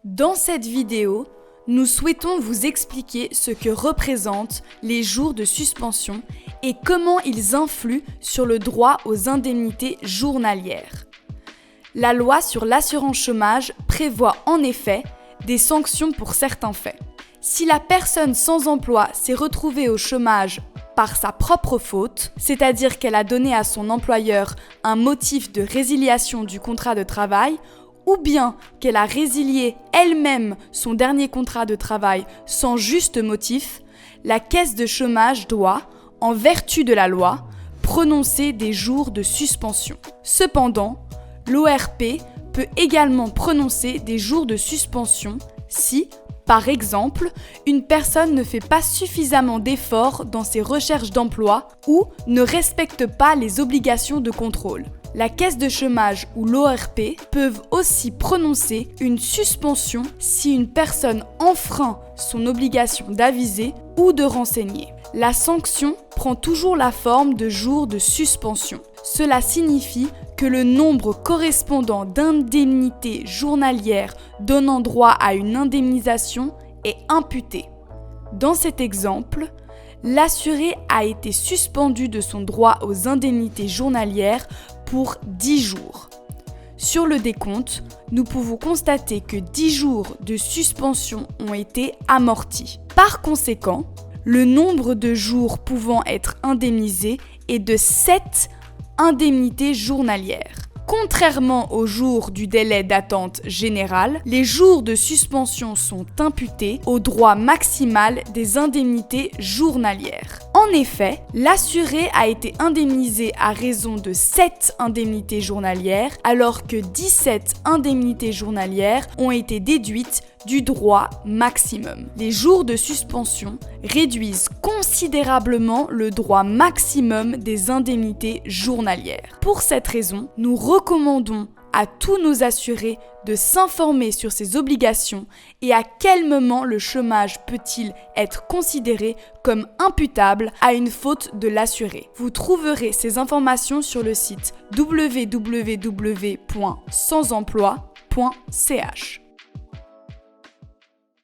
Dans cette vidéo, nous souhaitons vous expliquer ce que représentent les jours de suspension et comment ils influent sur le droit aux indemnités journalières. La loi sur l'assurance chômage prévoit en effet des sanctions pour certains faits. Si la personne sans emploi s'est retrouvée au chômage par sa propre faute, c'est-à-dire qu'elle a donné à son employeur un motif de résiliation du contrat de travail, ou bien qu'elle a résilié elle-même son dernier contrat de travail sans juste motif, la caisse de chômage doit, en vertu de la loi, prononcer des jours de suspension. Cependant, l'ORP peut également prononcer des jours de suspension si, par exemple, une personne ne fait pas suffisamment d'efforts dans ses recherches d'emploi ou ne respecte pas les obligations de contrôle. La caisse de chômage ou l'ORP peuvent aussi prononcer une suspension si une personne enfreint son obligation d'aviser ou de renseigner. La sanction prend toujours la forme de jours de suspension. Cela signifie que le nombre correspondant d'indemnités journalières donnant droit à une indemnisation est imputé. Dans cet exemple, l'assuré a été suspendu de son droit aux indemnités journalières pour 10 jours. Sur le décompte, nous pouvons constater que 10 jours de suspension ont été amortis. Par conséquent, le nombre de jours pouvant être indemnisés est de 7 indemnités journalières. Contrairement aux jours du délai d'attente général, les jours de suspension sont imputés au droit maximal des indemnités journalières. En effet, l'assuré a été indemnisé à raison de 7 indemnités journalières, alors que 17 indemnités journalières ont été déduites du droit maximum. Les jours de suspension réduisent considérablement le droit maximum des indemnités journalières. Pour cette raison, nous recommandons à tous nos assurés de s'informer sur ces obligations et à quel moment le chômage peut-il être considéré comme imputable à une faute de l'assuré. Vous trouverez ces informations sur le site www.sansemploi.ch.